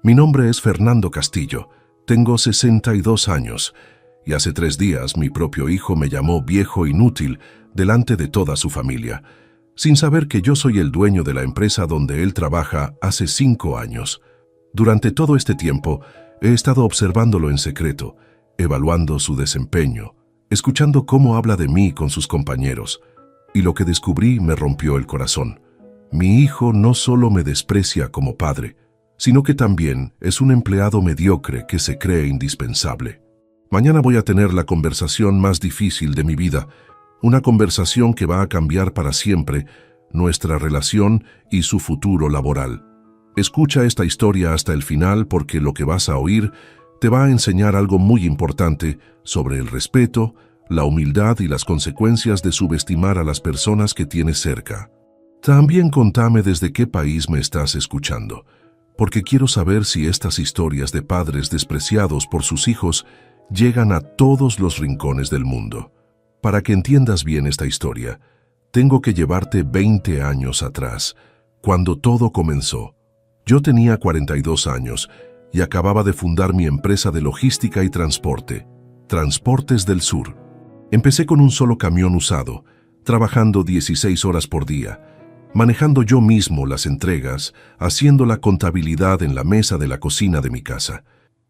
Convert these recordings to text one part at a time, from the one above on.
Mi nombre es Fernando Castillo, tengo 62 años y hace 3 días mi propio hijo me llamó viejo inútil delante de toda su familia, sin saber que yo soy el dueño de la empresa donde él trabaja hace 5 años. Durante todo este tiempo he estado observándolo en secreto, evaluando su desempeño, escuchando cómo habla de mí con sus compañeros, y lo que descubrí me rompió el corazón. Mi hijo no solo me desprecia como padre, sino que también es un empleado mediocre que se cree indispensable. Mañana voy a tener la conversación más difícil de mi vida, una conversación que va a cambiar para siempre nuestra relación y su futuro laboral. Escucha esta historia hasta el final porque lo que vas a oír te va a enseñar algo muy importante sobre el respeto, la humildad y las consecuencias de subestimar a las personas que tienes cerca. También contame desde qué país me estás escuchando, porque quiero saber si estas historias de padres despreciados por sus hijos llegan a todos los rincones del mundo. Para que entiendas bien esta historia, tengo que llevarte 20 años atrás, cuando todo comenzó. Yo tenía 42 años y acababa de fundar mi empresa de logística y transporte, Transportes del Sur. Empecé con un solo camión usado, trabajando 16 horas por día, manejando yo mismo las entregas, haciendo la contabilidad en la mesa de la cocina de mi casa.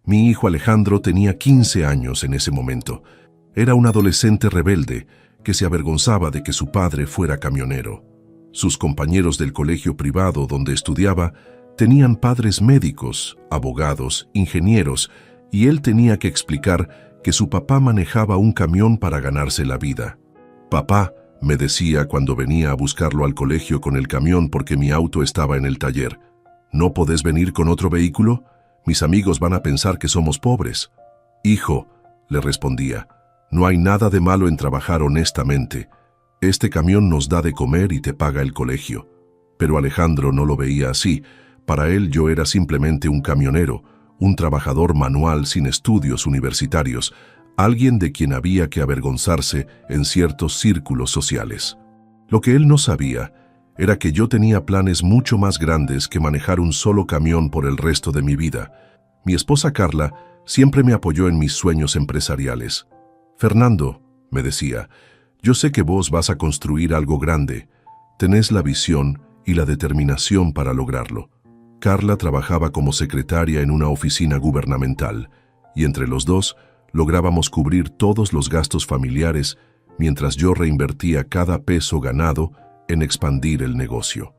Mi hijo Alejandro tenía 15 años en ese momento. Era un adolescente rebelde que se avergonzaba de que su padre fuera camionero. Sus compañeros del colegio privado donde estudiaba tenían padres médicos, abogados, ingenieros, y él tenía que explicar que su papá manejaba un camión para ganarse la vida. «Papá», me decía cuando venía a buscarlo al colegio con el camión porque mi auto estaba en el taller, «¿no podés venir con otro vehículo? Mis amigos van a pensar que somos pobres». «Hijo», le respondía, «no hay nada de malo en trabajar honestamente. Este camión nos da de comer y te paga el colegio». Pero Alejandro no lo veía así. Para él yo era simplemente un camionero, un trabajador manual sin estudios universitarios, alguien de quien había que avergonzarse en ciertos círculos sociales. Lo que él no sabía era que yo tenía planes mucho más grandes que manejar un solo camión por el resto de mi vida. Mi esposa Carla siempre me apoyó en mis sueños empresariales. «Fernando», me decía, «yo sé que vos vas a construir algo grande. Tenés la visión y la determinación para lograrlo». Carla trabajaba como secretaria en una oficina gubernamental, y entre los dos lográbamos cubrir todos los gastos familiares mientras yo reinvertía cada peso ganado en expandir el negocio.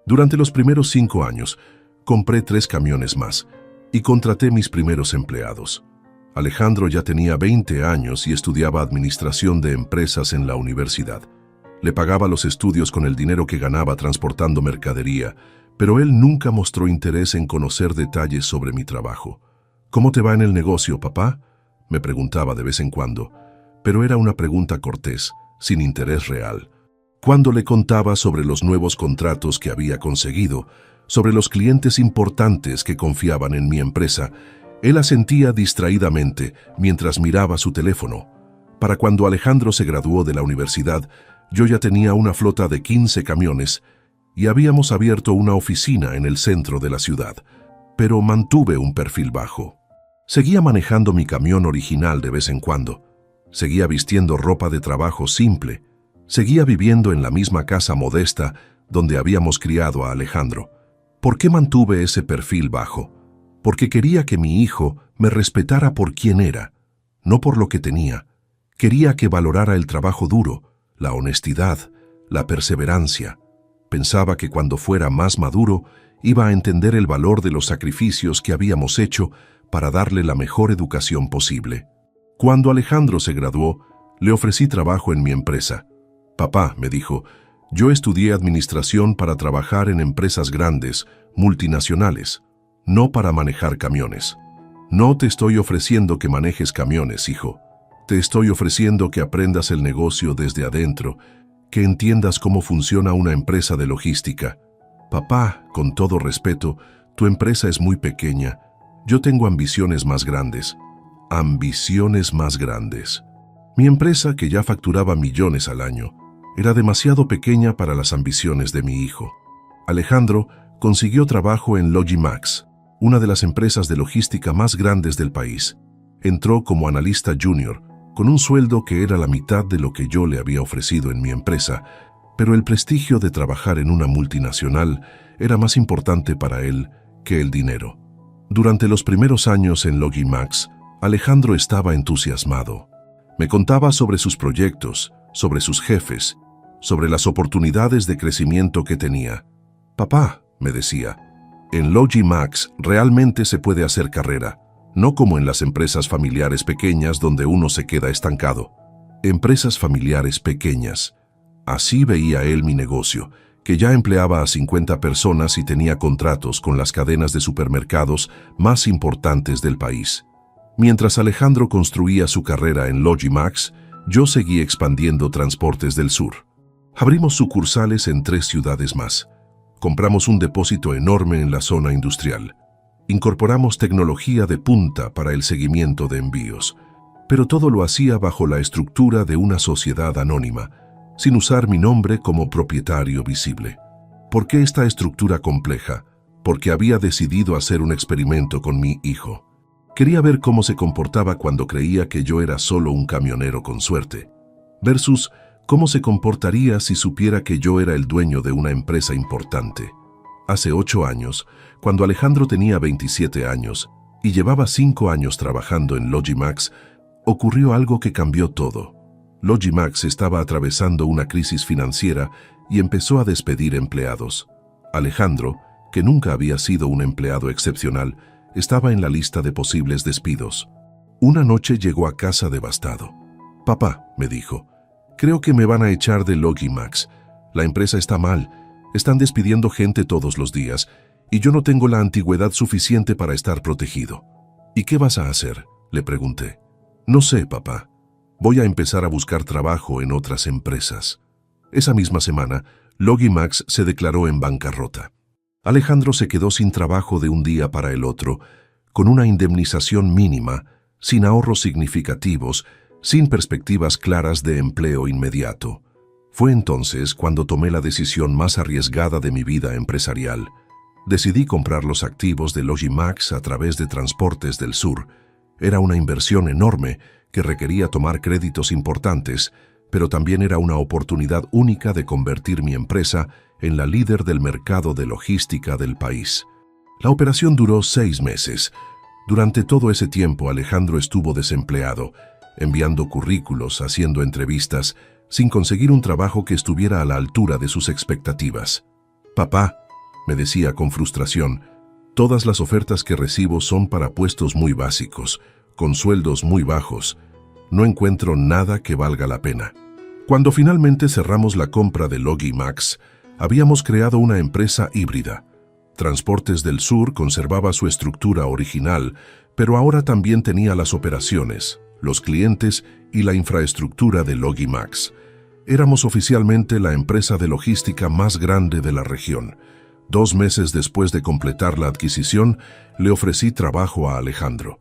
Durante los primeros 5 años, compré 3 camiones más y contraté mis primeros empleados. Alejandro ya tenía 20 años y estudiaba administración de empresas en la universidad. Le pagaba los estudios con el dinero que ganaba transportando mercadería, pero él nunca mostró interés en conocer detalles sobre mi trabajo. «¿Cómo te va en el negocio, papá?», me preguntaba de vez en cuando, pero era una pregunta cortés, sin interés real. Cuando le contaba sobre los nuevos contratos que había conseguido, sobre los clientes importantes que confiaban en mi empresa, él asentía distraídamente mientras miraba su teléfono. Para cuando Alejandro se graduó de la universidad, yo ya tenía una flota de 15 camiones y habíamos abierto una oficina en el centro de la ciudad, pero mantuve un perfil bajo. Seguía manejando mi camión original de vez en cuando, seguía vistiendo ropa de trabajo simple, seguía viviendo en la misma casa modesta donde habíamos criado a Alejandro. ¿Por qué mantuve ese perfil bajo? Porque quería que mi hijo me respetara por quien era, no por lo que tenía. Quería que valorara el trabajo duro, la honestidad, la perseverancia. Pensaba que cuando fuera más maduro iba a entender el valor de los sacrificios que habíamos hecho para darle la mejor educación posible. Cuando Alejandro se graduó, le ofrecí trabajo en mi empresa. «Papá», me dijo, «yo estudié administración para trabajar en empresas grandes, multinacionales, no para manejar camiones». «No te estoy ofreciendo que manejes camiones, hijo. Te estoy ofreciendo que aprendas el negocio desde adentro, que entiendas cómo funciona una empresa de logística. Papá, con todo respeto, tu empresa es muy pequeña. Yo tengo ambiciones más grandes». Ambiciones más grandes. Mi empresa, que ya facturaba millones al año, era demasiado pequeña para las ambiciones de mi hijo. Alejandro consiguió trabajo en Logimax, una de las empresas de logística más grandes del país. Entró como analista junior, con un sueldo que era la mitad de lo que yo le había ofrecido en mi empresa, pero el prestigio de trabajar en una multinacional era más importante para él que el dinero. Durante los primeros años en LogiMax, Alejandro estaba entusiasmado. Me contaba sobre sus proyectos, sobre sus jefes, sobre las oportunidades de crecimiento que tenía. «Papá», me decía, «en LogiMax realmente se puede hacer carrera, no como en las empresas familiares pequeñas donde uno se queda estancado. Empresas familiares pequeñas». Así veía él mi negocio, que ya empleaba a 50 personas y tenía contratos con las cadenas de supermercados más importantes del país. Mientras Alejandro construía su carrera en LogiMax, yo seguí expandiendo Transportes del Sur. Abrimos sucursales en 3 ciudades más. Compramos un depósito enorme en la zona industrial. Incorporamos tecnología de punta para el seguimiento de envíos. Pero todo lo hacía bajo la estructura de una sociedad anónima, sin usar mi nombre como propietario visible. ¿Por qué esta estructura compleja? Porque había decidido hacer un experimento con mi hijo. Quería ver cómo se comportaba cuando creía que yo era solo un camionero con suerte, versus cómo se comportaría si supiera que yo era el dueño de una empresa importante. Hace 8 años, cuando Alejandro tenía 27 años y llevaba 5 años trabajando en LogiMax, ocurrió algo que cambió todo. LogiMax estaba atravesando una crisis financiera y empezó a despedir empleados. Alejandro, que nunca había sido un empleado excepcional, estaba en la lista de posibles despidos. Una noche llegó a casa devastado. «Papá», me dijo, «creo que me van a echar de LogiMax. La empresa está mal, están despidiendo gente todos los días y yo no tengo la antigüedad suficiente para estar protegido». «¿Y qué vas a hacer?», le pregunté. «No sé, papá. Voy a empezar a buscar trabajo en otras empresas». Esa misma semana, LogiMax se declaró en bancarrota. Alejandro se quedó sin trabajo de un día para el otro, con una indemnización mínima, sin ahorros significativos, sin perspectivas claras de empleo inmediato. Fue entonces cuando tomé la decisión más arriesgada de mi vida empresarial. Decidí comprar los activos de LogiMax a través de Transportes del Sur. Era una inversión enorme que requería tomar créditos importantes, pero también era una oportunidad única de convertir mi empresa en la líder del mercado de logística del país. La operación duró 6 meses. Durante todo ese tiempo Alejandro estuvo desempleado, enviando currículos, haciendo entrevistas, sin conseguir un trabajo que estuviera a la altura de sus expectativas. «Papá», me decía con frustración, «todas las ofertas que recibo son para puestos muy básicos, con sueldos muy bajos. No encuentro nada que valga la pena». Cuando finalmente cerramos la compra de LogiMax, habíamos creado una empresa híbrida. Transportes del Sur conservaba su estructura original, pero ahora también tenía las operaciones, los clientes y la infraestructura de LogiMax. Éramos oficialmente la empresa de logística más grande de la región. 2 meses después de completar la adquisición, le ofrecí trabajo a Alejandro,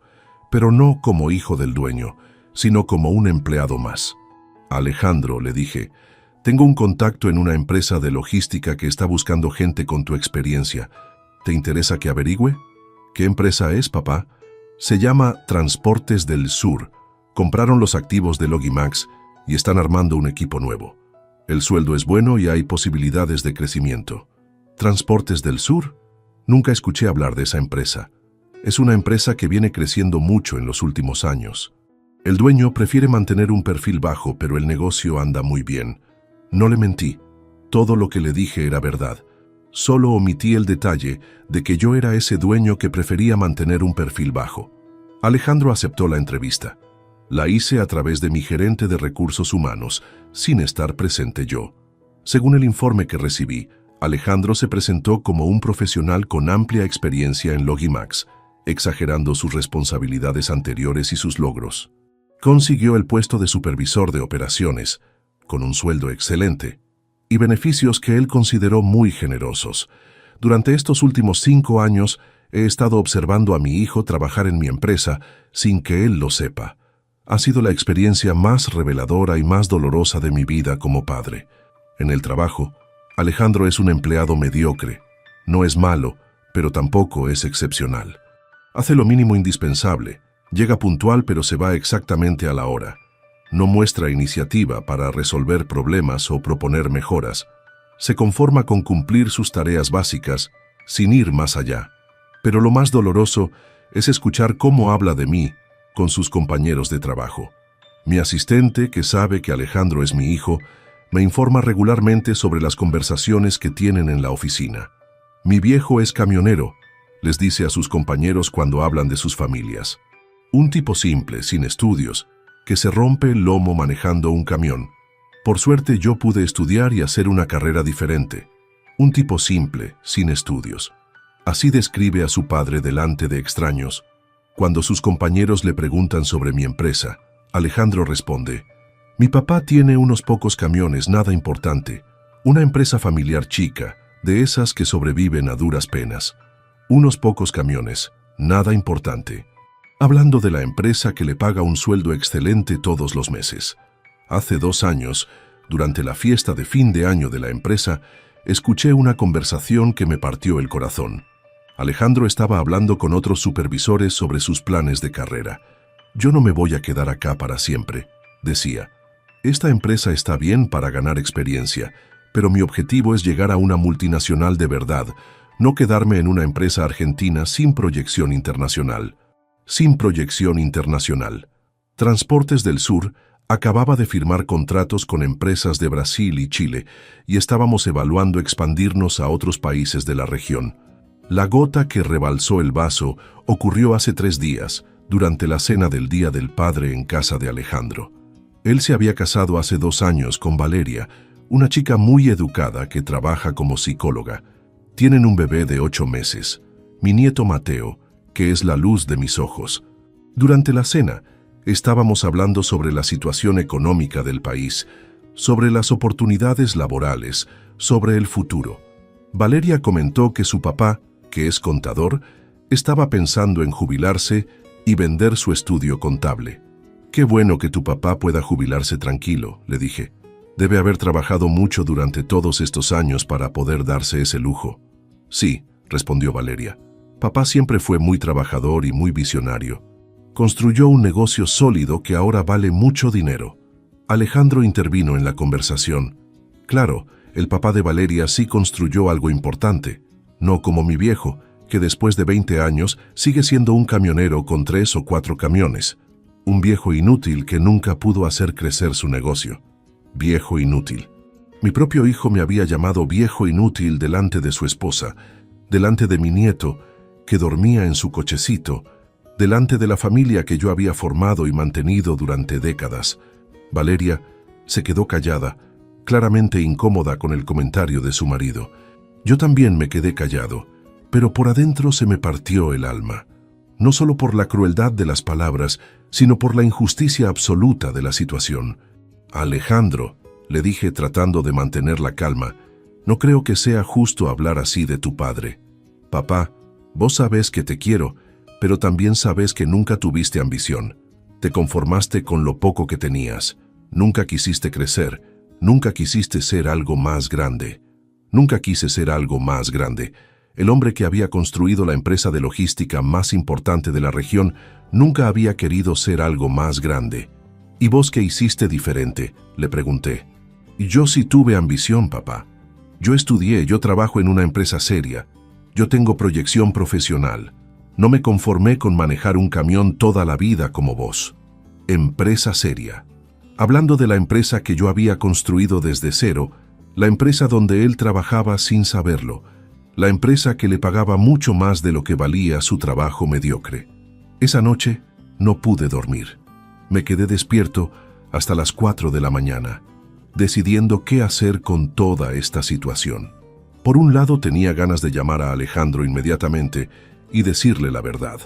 pero no como hijo del dueño, sino como un empleado más. «Alejandro», le dije, «tengo un contacto en una empresa de logística que está buscando gente con tu experiencia. ¿Te interesa que averigüe?» «¿Qué empresa es, papá?» «Se llama Transportes del Sur. Compraron los activos de LogiMax y están armando un equipo nuevo. El sueldo es bueno y hay posibilidades de crecimiento». «¿Transportes del Sur?» Nunca escuché hablar de esa empresa. Es una empresa que viene creciendo mucho en los últimos años. El dueño prefiere mantener un perfil bajo, pero el negocio anda muy bien. No le mentí. Todo lo que le dije era verdad. Solo omití el detalle de que yo era ese dueño que prefería mantener un perfil bajo. Alejandro aceptó la entrevista. La hice a través de mi gerente de recursos humanos, sin estar presente yo. Según el informe que recibí, Alejandro se presentó como un profesional con amplia experiencia en LogiMax, exagerando sus responsabilidades anteriores y sus logros. Consiguió el puesto de supervisor de operaciones, con un sueldo excelente, y beneficios que él consideró muy generosos. Durante estos últimos 5 años he estado observando a mi hijo trabajar en mi empresa sin que él lo sepa. Ha sido la experiencia más reveladora y más dolorosa de mi vida como padre. En el trabajo, Alejandro es un empleado mediocre. No es malo, pero tampoco es excepcional. Hace lo mínimo indispensable, llega puntual pero se va exactamente a la hora. No muestra iniciativa para resolver problemas o proponer mejoras. Se conforma con cumplir sus tareas básicas, sin ir más allá. Pero lo más doloroso es escuchar cómo habla de mí con sus compañeros de trabajo. Mi asistente, que sabe que Alejandro es mi hijo, me informa regularmente sobre las conversaciones que tienen en la oficina. Mi viejo es camionero, les dice a sus compañeros cuando hablan de sus familias. Un tipo simple, sin estudios, que se rompe el lomo manejando un camión. Por suerte yo pude estudiar y hacer una carrera diferente. Un tipo simple, sin estudios. Así describe a su padre delante de extraños. Cuando sus compañeros le preguntan sobre mi empresa, Alejandro responde: mi papá tiene unos pocos camiones, nada importante. Una empresa familiar chica, de esas que sobreviven a duras penas. Unos pocos camiones, nada importante. Hablando de la empresa que le paga un sueldo excelente todos los meses. Hace 2 años, durante la fiesta de fin de año de la empresa, escuché una conversación que me partió el corazón. Alejandro estaba hablando con otros supervisores sobre sus planes de carrera. Yo no me voy a quedar acá para siempre, decía. Esta empresa está bien para ganar experiencia, pero mi objetivo es llegar a una multinacional de verdad, no quedarme en una empresa argentina sin proyección internacional. Sin proyección internacional. Transportes del Sur acababa de firmar contratos con empresas de Brasil y Chile y estábamos evaluando expandirnos a otros países de la región. La gota que rebalsó el vaso ocurrió hace 3 días, durante la cena del Día del Padre en casa de Alejandro. Él se había casado hace 2 años con Valeria, una chica muy educada que trabaja como psicóloga. Tienen un bebé de 8 meses, mi nieto Mateo, que es la luz de mis ojos. Durante la cena, estábamos hablando sobre la situación económica del país, sobre las oportunidades laborales, sobre el futuro. Valeria comentó que su papá, que es contador, estaba pensando en jubilarse y vender su estudio contable. «Qué bueno que tu papá pueda jubilarse tranquilo», le dije. «Debe haber trabajado mucho durante todos estos años para poder darse ese lujo». «Sí», respondió Valeria. «Papá siempre fue muy trabajador y muy visionario. Construyó un negocio sólido que ahora vale mucho dinero». Alejandro intervino en la conversación. «Claro, el papá de Valeria sí construyó algo importante. No como mi viejo, que después de 20 años sigue siendo un camionero con 3 o 4 camiones. Un viejo inútil que nunca pudo hacer crecer su negocio. Viejo inútil. Mi propio hijo me había llamado viejo inútil delante de su esposa, delante de mi nieto, que dormía en su cochecito, delante de la familia que yo había formado y mantenido durante décadas. Valeria se quedó callada, claramente incómoda con el comentario de su marido. Yo también me quedé callado, pero por adentro se me partió el alma. No solo por la crueldad de las palabras, sino por la injusticia absoluta de la situación. «Alejandro», le dije tratando de mantener la calma, «no creo que sea justo hablar así de tu padre. Papá, vos sabés que te quiero, pero también sabés que nunca tuviste ambición. Te conformaste con lo poco que tenías. Nunca quisiste crecer, nunca quisiste ser algo más grande». Nunca quise ser algo más grande. El hombre que había construido la empresa de logística más importante de la región nunca había querido ser algo más grande. «¿Y vos qué hiciste diferente?», le pregunté. «Yo sí tuve ambición, papá. Yo estudié, yo trabajo en una empresa seria. Yo tengo proyección profesional. No me conformé con manejar un camión toda la vida como vos». Empresa seria. Hablando de la empresa que yo había construido desde cero, la empresa donde él trabajaba sin saberlo, la empresa que le pagaba mucho más de lo que valía su trabajo mediocre. Esa noche no pude dormir. Me quedé despierto hasta las 4 de la mañana, decidiendo qué hacer con toda esta situación. Por un lado tenía ganas de llamar a Alejandro inmediatamente y decirle la verdad.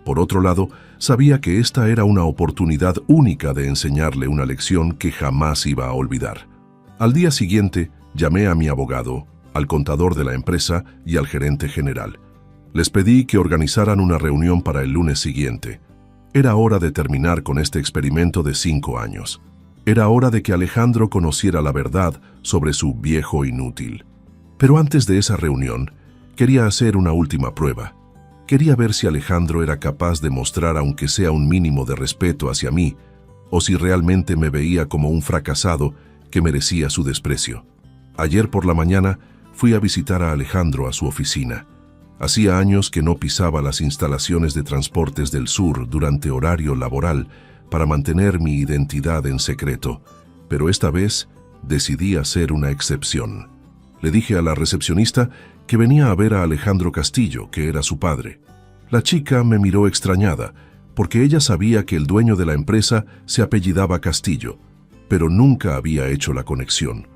Por otro lado, sabía que esta era una oportunidad única de enseñarle una lección que jamás iba a olvidar. Al día siguiente, llamé a mi abogado, al contador de la empresa y al gerente general. Les pedí que organizaran una reunión para el lunes siguiente. Era hora de terminar con este experimento de 5 años. Era hora de que Alejandro conociera la verdad sobre su viejo inútil. Pero antes de esa reunión, Quería hacer una última prueba. Quería ver si Alejandro era capaz de mostrar aunque sea un mínimo de respeto hacia mí, o si realmente me veía como un fracasado que merecía su desprecio. Ayer por la mañana fui a visitar a Alejandro a su oficina. Hacía años que no pisaba las instalaciones de Transportes del Sur durante horario laboral para mantener mi identidad en secreto, pero esta vez decidí hacer una excepción. Le dije a la recepcionista que venía a ver a Alejandro Castillo, que era su padre. La chica me miró extrañada, porque ella sabía que el dueño de la empresa se apellidaba Castillo, pero nunca había hecho la conexión.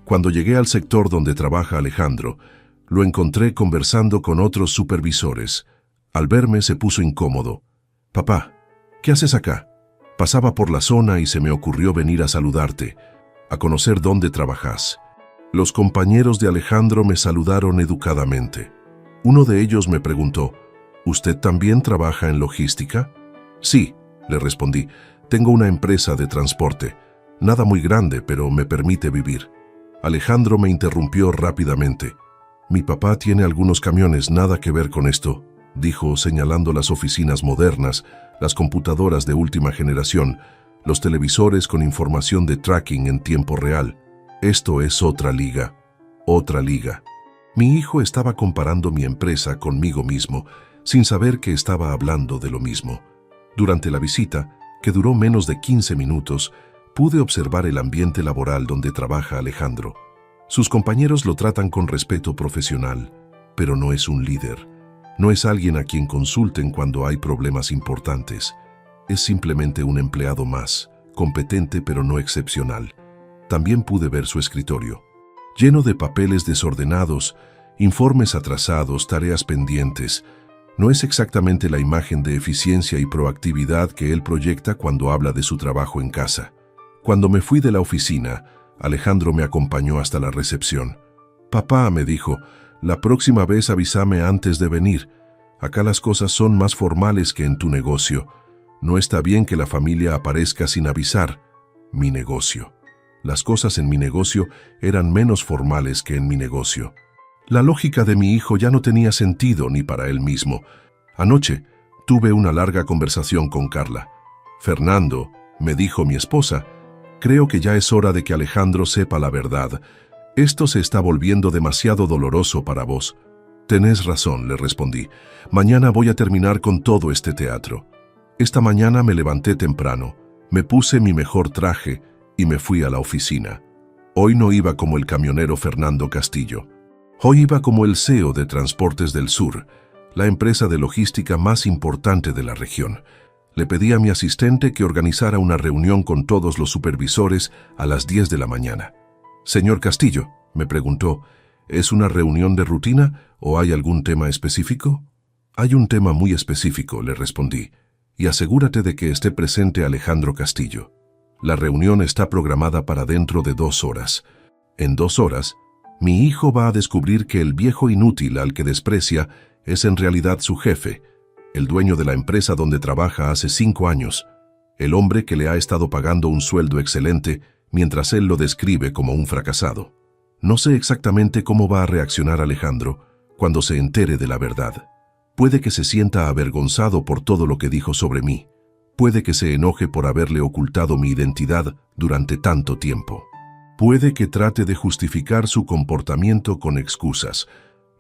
Cuando llegué al sector donde trabaja Alejandro, lo encontré conversando con otros supervisores. Al verme se puso incómodo. «Papá, ¿qué haces acá? Pasaba por la zona y se me ocurrió venir a saludarte, a conocer dónde trabajas». Los compañeros de Alejandro me saludaron educadamente. Uno de ellos me preguntó, «¿Usted también trabaja en logística?» «Sí», le respondí, «tengo una empresa de transporte. Nada muy grande, pero me permite vivir». Alejandro me interrumpió rápidamente. «Mi papá tiene algunos camiones, nada que ver con esto», dijo señalando las oficinas modernas, las computadoras de última generación, los televisores con información de tracking en tiempo real. Esto es otra liga, otra liga. Mi hijo estaba comparando mi empresa conmigo mismo, sin saber que estaba hablando de lo mismo. Durante la visita, que duró menos de 15 minutos, pude observar el ambiente laboral donde trabaja Alejandro. Sus compañeros lo tratan con respeto profesional, pero no es un líder. No es alguien a quien consulten cuando hay problemas importantes. Es simplemente un empleado más, competente pero no excepcional. También pude ver su escritorio, lleno de papeles desordenados, informes atrasados, tareas pendientes. No es exactamente la imagen de eficiencia y proactividad que él proyecta cuando habla de su trabajo en casa. Cuando me fui de la oficina, Alejandro me acompañó hasta la recepción. «Papá», me dijo, «la próxima vez avísame antes de venir. Acá las cosas son más formales que en tu negocio. No está bien que la familia aparezca sin avisar». Mi negocio. Las cosas en mi negocio eran menos formales que en mi negocio. La lógica de mi hijo ya no tenía sentido ni para él mismo. Anoche tuve una larga conversación con Carla. «Fernando», me dijo mi esposa, «creo que ya es hora de que Alejandro sepa la verdad. Esto se está volviendo demasiado doloroso para vos». «Tenés razón», le respondí. «Mañana voy a terminar con todo este teatro». Esta mañana me levanté temprano, me puse mi mejor traje y me fui a la oficina. Hoy no iba como el camionero Fernando Castillo. Hoy iba como el CEO de Transportes del Sur, la empresa de logística más importante de la región. Le pedí a mi asistente que organizara una reunión con todos los supervisores a las 10 de la mañana. «Señor Castillo», me preguntó, «¿es una reunión de rutina o hay algún tema específico?» «Hay un tema muy específico», le respondí, «y asegúrate de que esté presente Alejandro Castillo. La reunión está programada para dentro de 2 horas. En 2 horas, mi hijo va a descubrir que el viejo inútil al que desprecia es en realidad su jefe, el dueño de la empresa donde trabaja hace 5 años, el hombre que le ha estado pagando un sueldo excelente mientras él lo describe como un fracasado. No sé exactamente cómo va a reaccionar Alejandro cuando se entere de la verdad. Puede que se sienta avergonzado por todo lo que dijo sobre mí. Puede que se enoje por haberle ocultado mi identidad durante tanto tiempo. Puede que trate de justificar su comportamiento con excusas.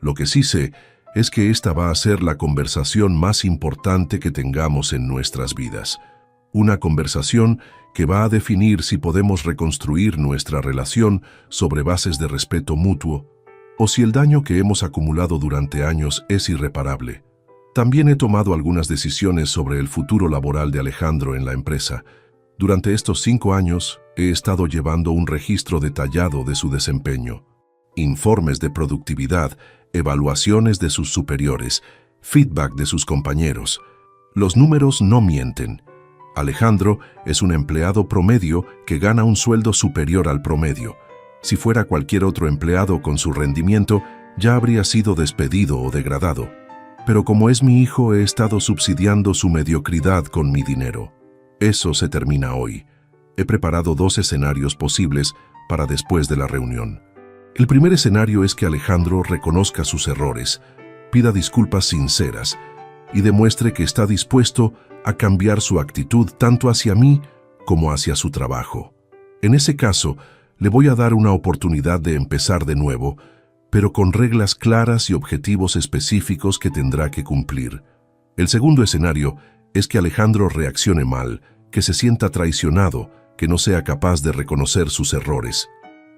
Lo que sí sé es que esta va a ser la conversación más importante que tengamos en nuestras vidas. Una conversación que va a definir si podemos reconstruir nuestra relación sobre bases de respeto mutuo o si el daño que hemos acumulado durante años es irreparable. También he tomado algunas decisiones sobre el futuro laboral de Alejandro en la empresa. Durante estos 5 años he estado llevando un registro detallado de su desempeño, informes de productividad, evaluaciones de sus superiores, feedback de sus compañeros. Los números no mienten. Alejandro es un empleado promedio que gana un sueldo superior al promedio. Si fuera cualquier otro empleado con su rendimiento, ya habría sido despedido o degradado. Pero como es mi hijo, he estado subsidiando su mediocridad con mi dinero. Eso se termina hoy. He preparado 2 escenarios posibles para después de la reunión. El primer escenario es que Alejandro reconozca sus errores, pida disculpas sinceras y demuestre que está dispuesto a cambiar su actitud tanto hacia mí como hacia su trabajo. En ese caso, le voy a dar una oportunidad de empezar de nuevo, pero con reglas claras y objetivos específicos que tendrá que cumplir. El segundo escenario es que Alejandro reaccione mal, que se sienta traicionado, que no sea capaz de reconocer sus errores.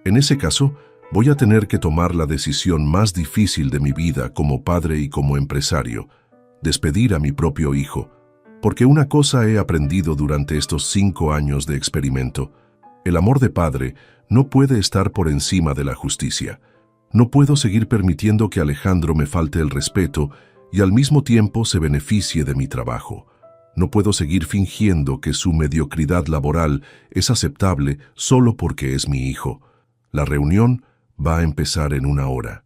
En ese caso, voy a tener que tomar la decisión más difícil de mi vida como padre y como empresario: despedir a mi propio hijo. Porque una cosa he aprendido durante estos 5 años de experimento: el amor de padre no puede estar por encima de la justicia. No puedo seguir permitiendo que Alejandro me falte el respeto y al mismo tiempo se beneficie de mi trabajo. No puedo seguir fingiendo que su mediocridad laboral es aceptable solo porque es mi hijo. La reunión va a empezar en 1 hora.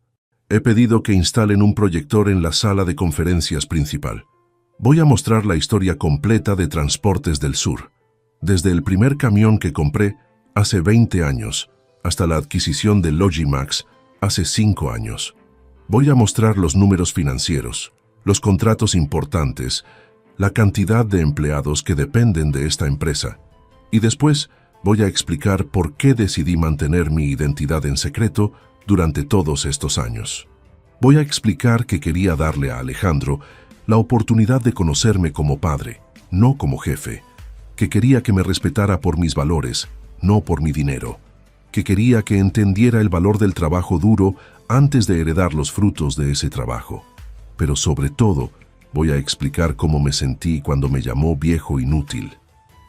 He pedido que instalen un proyector en la sala de conferencias principal. Voy a mostrar la historia completa de Transportes del Sur, desde el primer camión que compré hace 20 años hasta la adquisición de Logimax hace 5 años. Voy a mostrar los números financieros, los contratos importantes, la cantidad de empleados que dependen de esta empresa. Y después voy a explicar por qué decidí mantener mi identidad en secreto durante todos estos años. Voy a explicar que quería darle a Alejandro la oportunidad de conocerme como padre, no como jefe, que quería que me respetara por mis valores, no por mi dinero, que quería que entendiera el valor del trabajo duro antes de heredar los frutos de ese trabajo. Pero sobre todo, voy a explicar cómo me sentí cuando me llamó viejo inútil.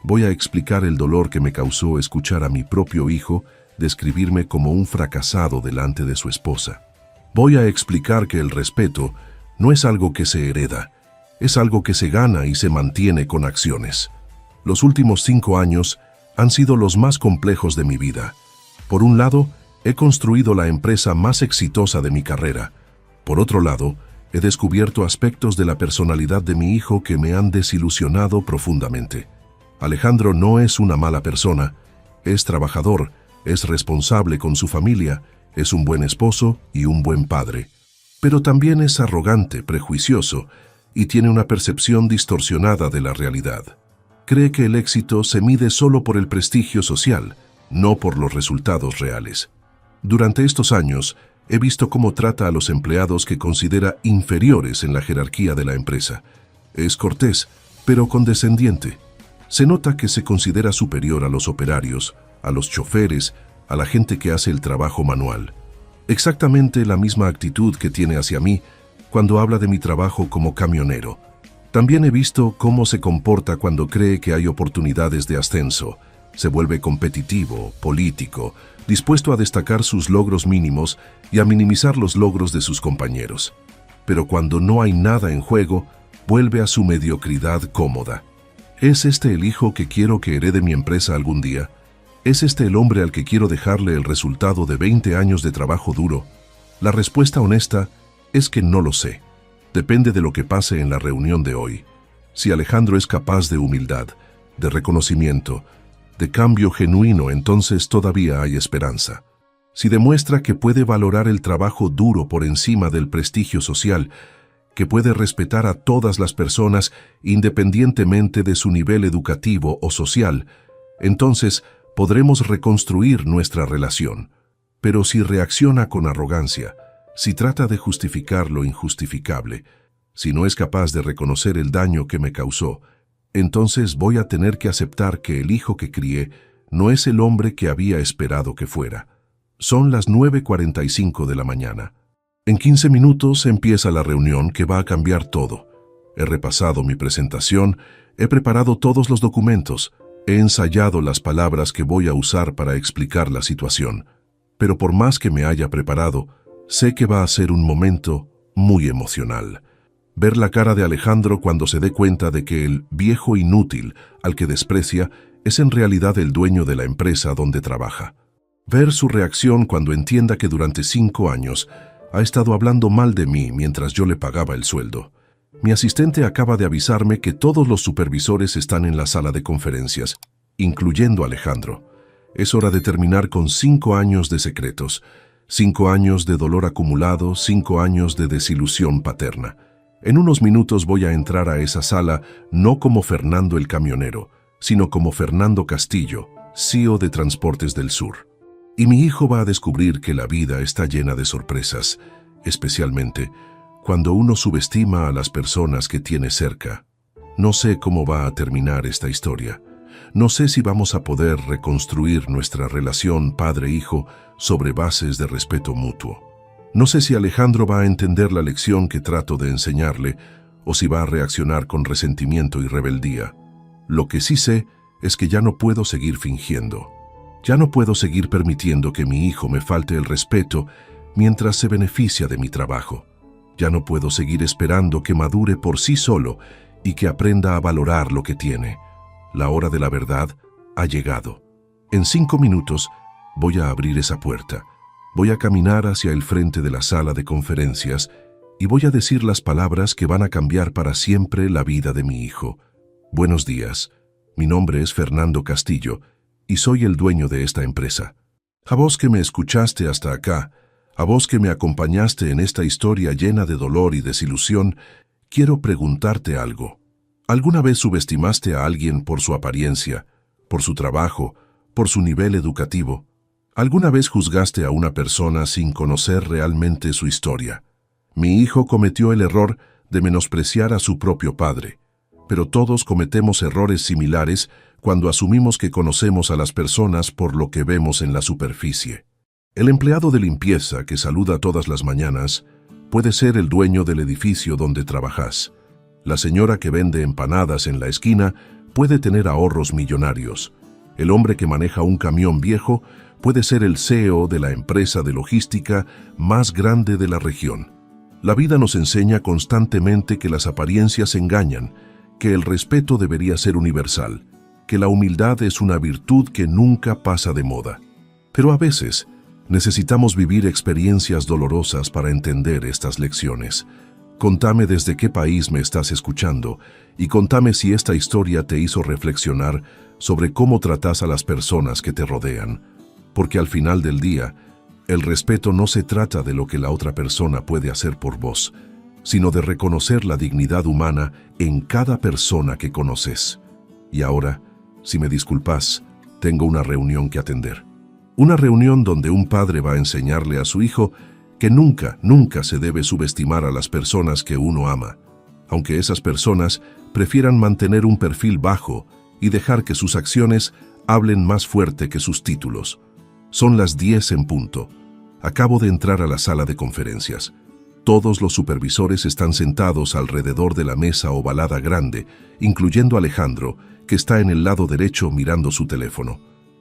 Voy a explicar el dolor que me causó escuchar a mi propio hijo describirme como un fracasado delante de su esposa. Voy a explicar que el respeto no es algo que se hereda, es algo que se gana y se mantiene con acciones. Los últimos 5 años han sido los más complejos de mi vida. Por un lado, he construido la empresa más exitosa de mi carrera. Por otro lado, he descubierto aspectos de la personalidad de mi hijo que me han desilusionado profundamente. Alejandro no es una mala persona, es trabajador, es responsable con su familia, es un buen esposo y un buen padre. Pero también es arrogante, prejuicioso y tiene una percepción distorsionada de la realidad. Cree que el éxito se mide solo por el prestigio social, no por los resultados reales. Durante estos años, he visto cómo trata a los empleados que considera inferiores en la jerarquía de la empresa. Es cortés, pero condescendiente. Se nota que se considera superior a los operarios, a los choferes, a la gente que hace el trabajo manual. Exactamente la misma actitud que tiene hacia mí cuando habla de mi trabajo como camionero. También he visto cómo se comporta cuando cree que hay oportunidades de ascenso. Se vuelve competitivo, político, dispuesto a destacar sus logros mínimos y a minimizar los logros de sus compañeros. Pero cuando no hay nada en juego, vuelve a su mediocridad cómoda. ¿Es este el hijo que quiero que herede mi empresa algún día? ¿Es este el hombre al que quiero dejarle el resultado de 20 años de trabajo duro? La respuesta honesta es que no lo sé. Depende de lo que pase en la reunión de hoy. Si Alejandro es capaz de humildad, de reconocimiento, de cambio genuino, entonces todavía hay esperanza. Si demuestra que puede valorar el trabajo duro por encima del prestigio social, que puede respetar a todas las personas independientemente de su nivel educativo o social, entonces podremos reconstruir nuestra relación. Pero si reacciona con arrogancia, si trata de justificar lo injustificable, si no es capaz de reconocer el daño que me causó, entonces voy a tener que aceptar que el hijo que crié no es el hombre que había esperado que fuera. Son las 9:45 de la mañana. En 15 minutos empieza la reunión que va a cambiar todo. He repasado mi presentación, he preparado todos los documentos, he ensayado las palabras que voy a usar para explicar la situación. Pero por más que me haya preparado, sé que va a ser un momento muy emocional. Ver la cara de Alejandro cuando se dé cuenta de que el viejo inútil al que desprecia es en realidad el dueño de la empresa donde trabaja. Ver su reacción cuando entienda que durante 5 años ha estado hablando mal de mí mientras yo le pagaba el sueldo. Mi asistente acaba de avisarme que todos los supervisores están en la sala de conferencias, incluyendo a Alejandro. Es hora de terminar con 5 años de secretos. 5 años de dolor acumulado, 5 años de desilusión paterna. En unos minutos voy a entrar a esa sala no como Fernando el camionero, sino como Fernando Castillo, CEO de Transportes del Sur. Y mi hijo va a descubrir que la vida está llena de sorpresas, especialmente cuando uno subestima a las personas que tiene cerca. No sé cómo va a terminar esta historia. No sé si vamos a poder reconstruir nuestra relación padre-hijo sobre bases de respeto mutuo. No sé si Alejandro va a entender la lección que trato de enseñarle o si va a reaccionar con resentimiento y rebeldía. Lo que sí sé es que ya no puedo seguir fingiendo. Ya no puedo seguir permitiendo que mi hijo me falte el respeto mientras se beneficia de mi trabajo. Ya no puedo seguir esperando que madure por sí solo y que aprenda a valorar lo que tiene. La hora de la verdad ha llegado. En 5 minutos voy a abrir esa puerta. Voy a caminar hacia el frente de la sala de conferencias y voy a decir las palabras que van a cambiar para siempre la vida de mi hijo. Buenos días. Mi nombre es Fernando Castillo y soy el dueño de esta empresa. A vos que me escuchaste hasta acá, a vos que me acompañaste en esta historia llena de dolor y desilusión, quiero preguntarte algo. ¿Alguna vez subestimaste a alguien por su apariencia, por su trabajo, por su nivel educativo? ¿Alguna vez juzgaste a una persona sin conocer realmente su historia? Mi hijo cometió el error de menospreciar a su propio padre, pero todos cometemos errores similares cuando asumimos que conocemos a las personas por lo que vemos en la superficie. El empleado de limpieza que saluda todas las mañanas puede ser el dueño del edificio donde trabajas. La señora que vende empanadas en la esquina puede tener ahorros millonarios. El hombre que maneja un camión viejo puede ser el CEO de la empresa de logística más grande de la región. La vida nos enseña constantemente que las apariencias engañan, que el respeto debería ser universal, que la humildad es una virtud que nunca pasa de moda. Pero a veces necesitamos vivir experiencias dolorosas para entender estas lecciones. Contame desde qué país me estás escuchando y contame si esta historia te hizo reflexionar sobre cómo tratas a las personas que te rodean. Porque al final del día, el respeto no se trata de lo que la otra persona puede hacer por vos, sino de reconocer la dignidad humana en cada persona que conoces. Y ahora, si me disculpas, tengo una reunión que atender. Una reunión donde un padre va a enseñarle a su hijo que nunca se debe subestimar a las personas que uno ama, aunque esas personas prefieran mantener un perfil bajo y dejar que sus acciones hablen más fuerte que sus títulos. Son las 10 en punto. Acabo de entrar a la sala de conferencias. Todos los supervisores están sentados alrededor de la mesa ovalada grande, incluyendo a Alejandro, que está en el lado derecho mirando su teléfono.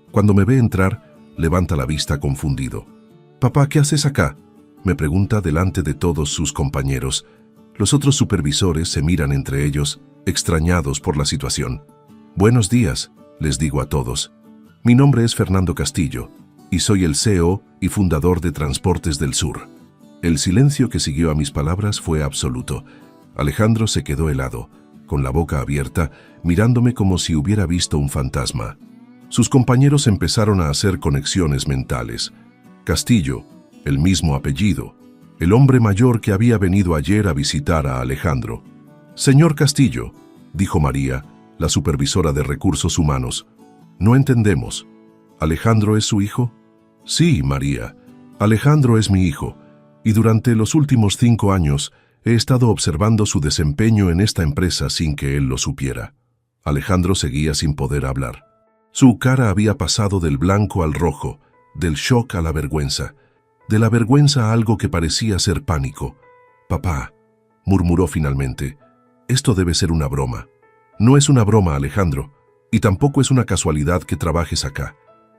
Cuando me ve entrar, levanta la vista confundido. «Papá, ¿qué haces acá?», me pregunta delante de todos sus compañeros. Los otros supervisores se miran entre ellos, extrañados por la situación. «Buenos días», les digo a todos. «Mi nombre es Fernando Castillo y soy el CEO y fundador de Transportes del Sur». El silencio que siguió a mis palabras fue absoluto. Alejandro se quedó helado, con la boca abierta, mirándome como si hubiera visto un fantasma. Sus compañeros empezaron a hacer conexiones mentales. Castillo, el mismo apellido, el hombre mayor que había venido ayer a visitar a Alejandro. «Señor Castillo», dijo María, la supervisora de recursos humanos, «no entendemos. ¿Alejandro es su hijo?». «Sí, María, Alejandro es mi hijo, y durante los últimos 5 años he estado observando su desempeño en esta empresa sin que él lo supiera». Alejandro seguía sin poder hablar. Su cara había pasado del blanco al rojo, del shock a la vergüenza, de la vergüenza a algo que parecía ser pánico. «Papá», murmuró finalmente, «esto debe ser una broma». «No es una broma, Alejandro, y tampoco es una casualidad que trabajes acá.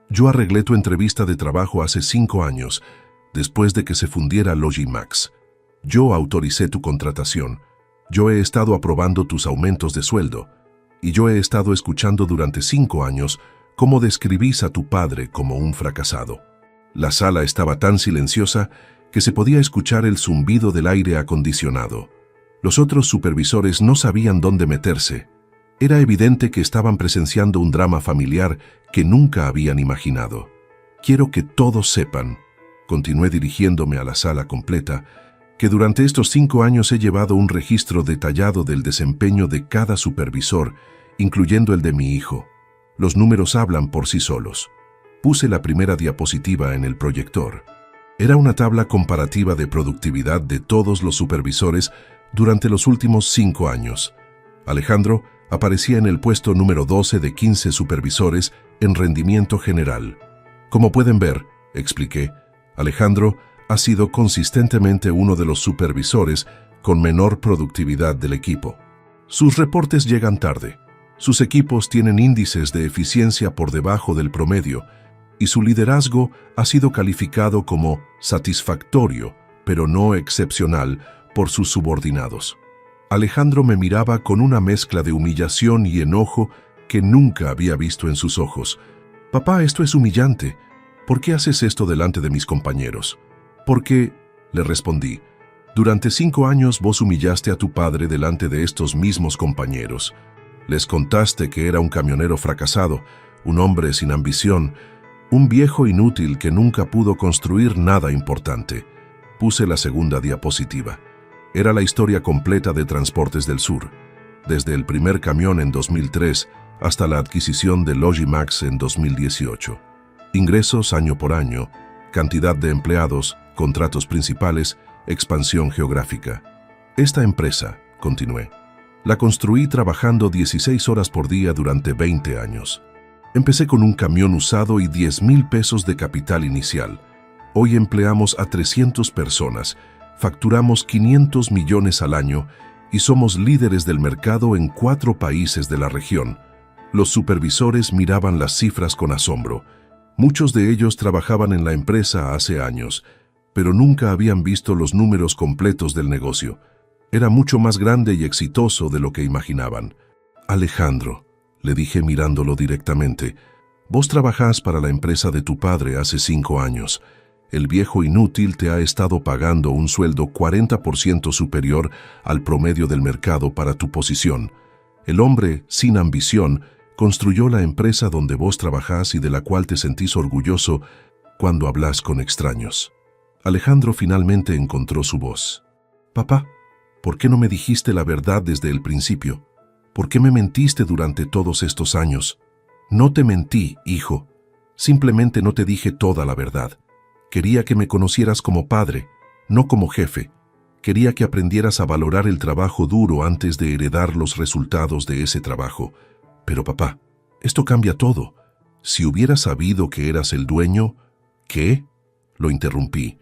Yo arreglé tu entrevista de trabajo hace 5 años, después de que se fundiera Logimax. Yo autoricé tu contratación. Yo he estado aprobando tus aumentos de sueldo. Y yo he estado escuchando durante 5 años cómo describís a tu padre como un fracasado». La sala estaba tan silenciosa que se podía escuchar el zumbido del aire acondicionado. Los otros supervisores no sabían dónde meterse. Era evidente que estaban presenciando un drama familiar que nunca habían imaginado. «Quiero que todos sepan», continué dirigiéndome a la sala completa, que durante estos 5 años he llevado un registro detallado del desempeño de cada supervisor, incluyendo el de mi hijo. Los números hablan por sí solos. Puse la primera diapositiva en el proyector. Era una tabla comparativa de productividad de todos los supervisores durante los últimos 5 años. Alejandro aparecía en el puesto número 12 de 15 supervisores en rendimiento general. Como pueden ver, expliqué, Alejandro ha sido consistentemente uno de los supervisores con menor productividad del equipo. Sus reportes llegan tarde, sus equipos tienen índices de eficiencia por debajo del promedio y su liderazgo ha sido calificado como satisfactorio, pero no excepcional, por sus subordinados. Alejandro me miraba con una mezcla de humillación y enojo que nunca había visto en sus ojos. «Papá, esto es humillante. ¿Por qué haces esto delante de mis compañeros?» «Porque», le respondí, «durante 5 años vos humillaste a tu padre delante de estos mismos compañeros. Les contaste que era un camionero fracasado, un hombre sin ambición, un viejo inútil que nunca pudo construir nada importante». Puse la segunda diapositiva. Era la historia completa de Transportes del Sur, desde el primer camión en 2003 hasta la adquisición de Logimax en 2018. Ingresos año por año, cantidad de empleados, contratos principales, expansión geográfica. Esta empresa, continué, la construí trabajando 16 horas por día durante 20 años. Empecé con un camión usado y 10,000 pesos de capital inicial. Hoy empleamos a 300 personas, facturamos 500 millones al año y somos líderes del mercado en 4 países de la región. Los supervisores miraban las cifras con asombro. Muchos de ellos trabajaban en la empresa hace años, pero nunca habían visto los números completos del negocio. Era mucho más grande y exitoso de lo que imaginaban. «Alejandro», le dije mirándolo directamente, «vos trabajás para la empresa de tu padre hace 5 años. El viejo inútil te ha estado pagando un sueldo 40% superior al promedio del mercado para tu posición. El hombre sin ambición construyó la empresa donde vos trabajás y de la cual te sentís orgulloso cuando hablas con extraños». Alejandro finalmente encontró su voz. «Papá, ¿por qué no me dijiste la verdad desde el principio? ¿Por qué me mentiste durante todos estos años?» «No te mentí, hijo. Simplemente no te dije toda la verdad. Quería que me conocieras como padre, no como jefe. Quería que aprendieras a valorar el trabajo duro antes de heredar los resultados de ese trabajo. Pero papá, esto cambia todo. Si hubiera sabido que eras el dueño...» «¿Qué?», lo interrumpí.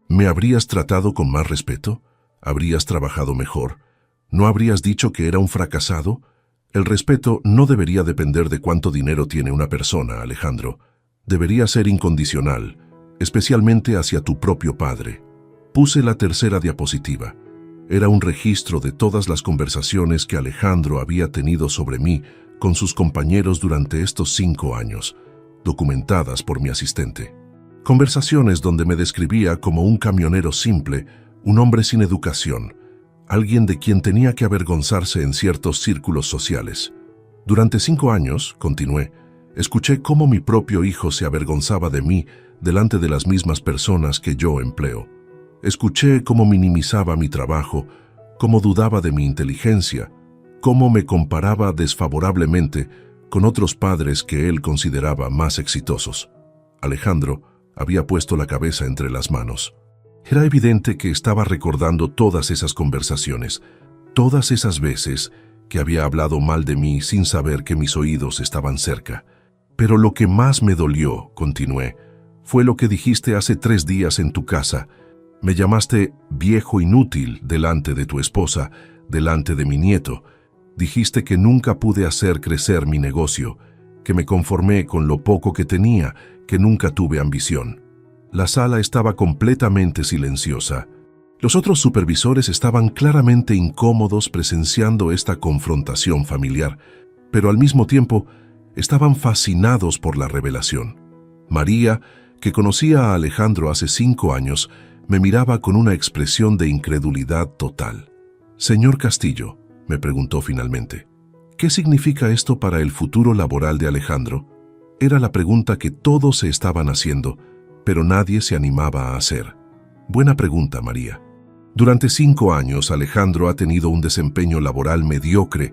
«¿Me habrías tratado con más respeto? ¿Habrías trabajado mejor? ¿No habrías dicho que era un fracasado? El respeto no debería depender de cuánto dinero tiene una persona, Alejandro. Debería ser incondicional, especialmente hacia tu propio padre». Puse la tercera diapositiva. Era un registro de todas las conversaciones que Alejandro había tenido sobre mí con sus compañeros durante estos 5 años, documentadas por mi asistente. Conversaciones donde me describía como un camionero simple, un hombre sin educación, alguien de quien tenía que avergonzarse en ciertos círculos sociales. Durante 5 años, continué, escuché cómo mi propio hijo se avergonzaba de mí delante de las mismas personas que yo empleo. Escuché cómo minimizaba mi trabajo, cómo dudaba de mi inteligencia, cómo me comparaba desfavorablemente con otros padres que él consideraba más exitosos. Alejandro había puesto la cabeza entre las manos. Era evidente que estaba recordando todas esas conversaciones, todas esas veces que había hablado mal de mí sin saber que mis oídos estaban cerca. «Pero lo que más me dolió», continué, «fue lo que dijiste hace 3 días en tu casa. Me llamaste viejo inútil delante de tu esposa, delante de mi nieto. Dijiste que nunca pude hacer crecer mi negocio, que me conformé con lo poco que tenía, que nunca tuve ambición». La sala estaba completamente silenciosa. Los otros supervisores estaban claramente incómodos presenciando esta confrontación familiar, pero al mismo tiempo estaban fascinados por la revelación. María, que conocía a Alejandro hace 5 años, me miraba con una expresión de incredulidad total. «Señor Castillo», me preguntó finalmente, «¿qué significa esto para el futuro laboral de Alejandro?». Era la pregunta que todos se estaban haciendo, pero nadie se animaba a hacer. Buena pregunta, María. Durante 5 años, Alejandro ha tenido un desempeño laboral mediocre,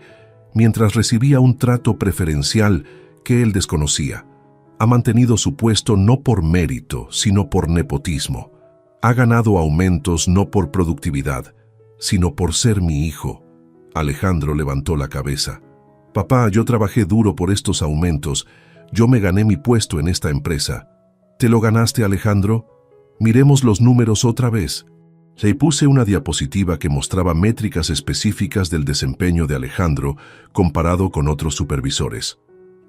mientras recibía un trato preferencial que él desconocía. Ha mantenido su puesto no por mérito, sino por nepotismo. Ha ganado aumentos no por productividad, sino por ser mi hijo. Alejandro levantó la cabeza. Papá, yo trabajé duro por estos aumentos. Yo me gané mi puesto en esta empresa. ¿Te lo ganaste, Alejandro? Miremos los números otra vez. Le puse una diapositiva que mostraba métricas específicas del desempeño de Alejandro comparado con otros supervisores.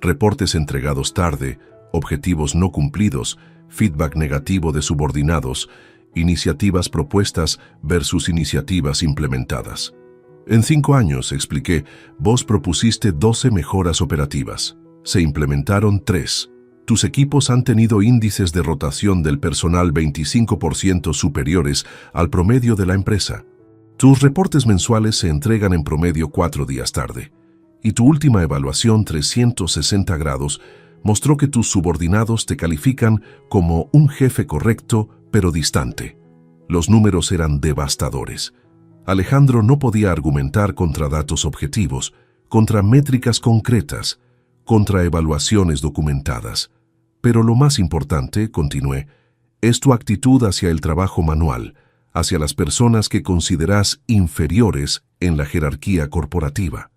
Reportes entregados tarde, objetivos no cumplidos, feedback negativo de subordinados, iniciativas propuestas versus iniciativas implementadas. En 5 años, expliqué, vos propusiste 12 mejoras operativas. Se implementaron 3. Tus equipos han tenido índices de rotación del personal 25% superiores al promedio de la empresa. Tus reportes mensuales se entregan en promedio 4 días tarde. Y tu última evaluación 360 grados mostró que tus subordinados te califican como un jefe correcto, pero distante. Los números eran devastadores. Alejandro no podía argumentar contra datos objetivos, contra métricas concretas, contra evaluaciones documentadas. Pero lo más importante, continué, es tu actitud hacia el trabajo manual, hacia las personas que consideras inferiores en la jerarquía corporativa.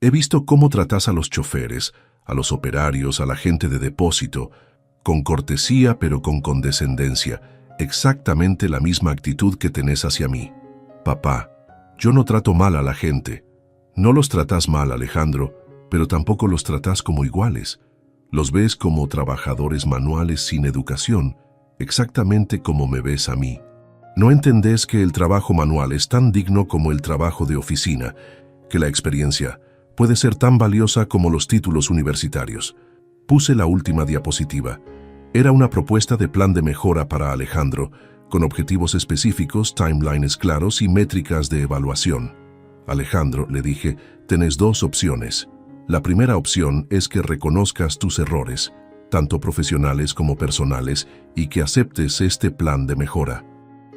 He visto cómo tratas a los choferes, a los operarios, a la gente de depósito, con cortesía pero con condescendencia, exactamente la misma actitud que tenés hacia mí. Papá, yo no trato mal a la gente. No los tratás mal, Alejandro, pero tampoco los tratás como iguales. Los ves como trabajadores manuales sin educación, exactamente como me ves a mí. No entendés que el trabajo manual es tan digno como el trabajo de oficina, que la experiencia puede ser tan valiosa como los títulos universitarios. Puse la última diapositiva. Era una propuesta de plan de mejora para Alejandro, con objetivos específicos, timelines claros y métricas de evaluación. Alejandro, le dije, tenés 2 opciones. La primera opción es que reconozcas tus errores, tanto profesionales como personales, y que aceptes este plan de mejora.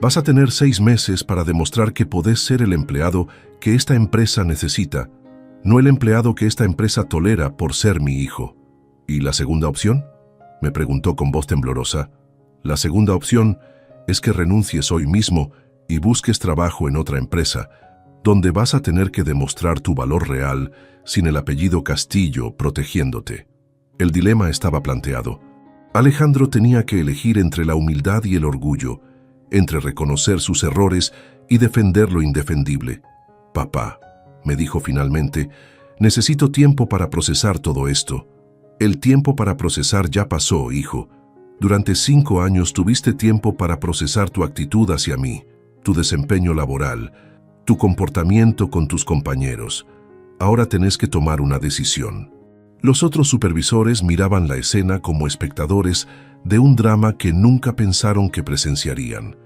Vas a tener 6 meses para demostrar que podés ser el empleado que esta empresa necesita, no el empleado que esta empresa tolera por ser mi hijo. ¿Y la segunda opción?, me preguntó con voz temblorosa. La segunda opción es que renuncies hoy mismo y busques trabajo en otra empresa, donde vas a tener que demostrar tu valor real sin el apellido Castillo protegiéndote. El dilema estaba planteado. Alejandro tenía que elegir entre la humildad y el orgullo, entre reconocer sus errores y defender lo indefendible. Papá, me dijo finalmente, necesito tiempo para procesar todo esto. El tiempo para procesar ya pasó, hijo. Durante 5 años tuviste tiempo para procesar tu actitud hacia mí, tu desempeño laboral, tu comportamiento con tus compañeros. Ahora tenés que tomar una decisión. Los otros supervisores miraban la escena como espectadores de un drama que nunca pensaron que presenciarían.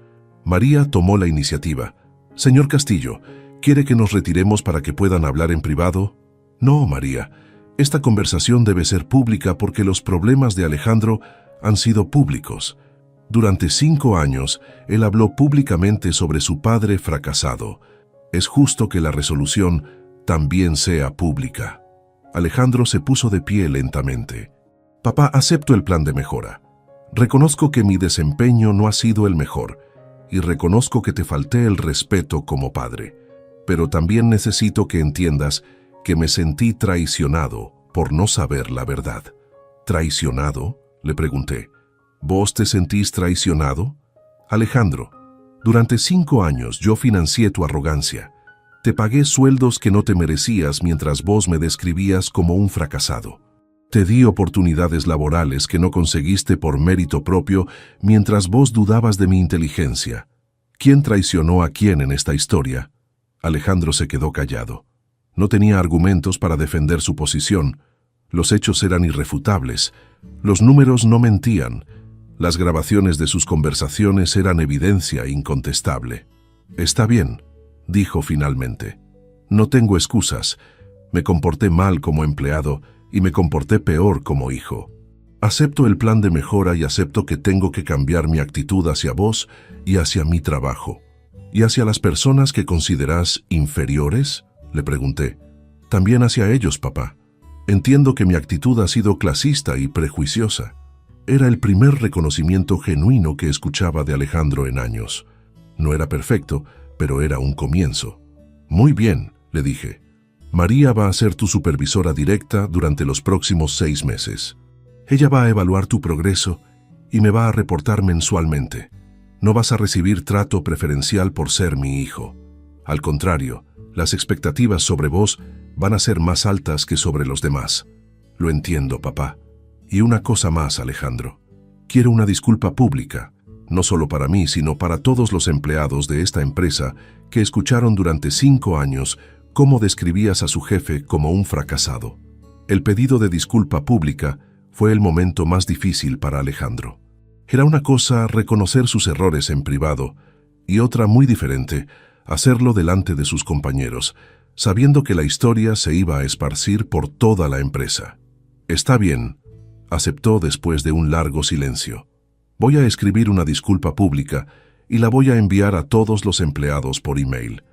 María tomó la iniciativa. Señor Castillo, ¿quiere que nos retiremos para que puedan hablar en privado? No, María. Esta conversación debe ser pública porque los problemas de Alejandro han sido públicos. Durante 5 años, él habló públicamente sobre su padre fracasado. Es justo que la resolución también sea pública. Alejandro se puso de pie lentamente. Papá, acepto el plan de mejora. Reconozco que mi desempeño no ha sido el mejor y reconozco que te falté el respeto como padre. Pero también necesito que entiendas que me sentí traicionado por no saber la verdad. ¿Traicionado?, le pregunté. ¿Vos te sentís traicionado? Alejandro, durante 5 años yo financié tu arrogancia. Te pagué sueldos que no te merecías mientras vos me describías como un fracasado. Te di oportunidades laborales que no conseguiste por mérito propio mientras vos dudabas de mi inteligencia. ¿Quién traicionó a quién en esta historia? Alejandro se quedó callado. No tenía argumentos para defender su posición. Los hechos eran irrefutables. Los números no mentían. Las grabaciones de sus conversaciones eran evidencia incontestable. Está bien, dijo finalmente. No tengo excusas. Me comporté mal como empleado y me comporté peor como hijo. Acepto el plan de mejora y acepto que tengo que cambiar mi actitud hacia vos y hacia mi trabajo. ¿Y hacia las personas que considerás inferiores?, le pregunté. También hacia ellos, papá. Entiendo que mi actitud ha sido clasista y prejuiciosa. Era el primer reconocimiento genuino que escuchaba de Alejandro en años. No era perfecto, pero era un comienzo. Muy bien, le dije. María va a ser tu supervisora directa durante los próximos 6 meses. Ella va a evaluar tu progreso y me va a reportar mensualmente. No vas a recibir trato preferencial por ser mi hijo. Al contrario, las expectativas sobre vos van a ser más altas que sobre los demás. Lo entiendo, papá. Y una cosa más, Alejandro. Quiero una disculpa pública, no solo para mí, sino para todos los empleados de esta empresa que escucharon durante 5 años cómo describías a su jefe como un fracasado. El pedido de disculpa pública fue el momento más difícil para Alejandro. Era una cosa reconocer sus errores en privado y otra muy diferente, hacerlo delante de sus compañeros, sabiendo que la historia se iba a esparcir por toda la empresa. Está bien, aceptó después de un largo silencio. Voy a escribir una disculpa pública y la voy a enviar a todos los empleados por email.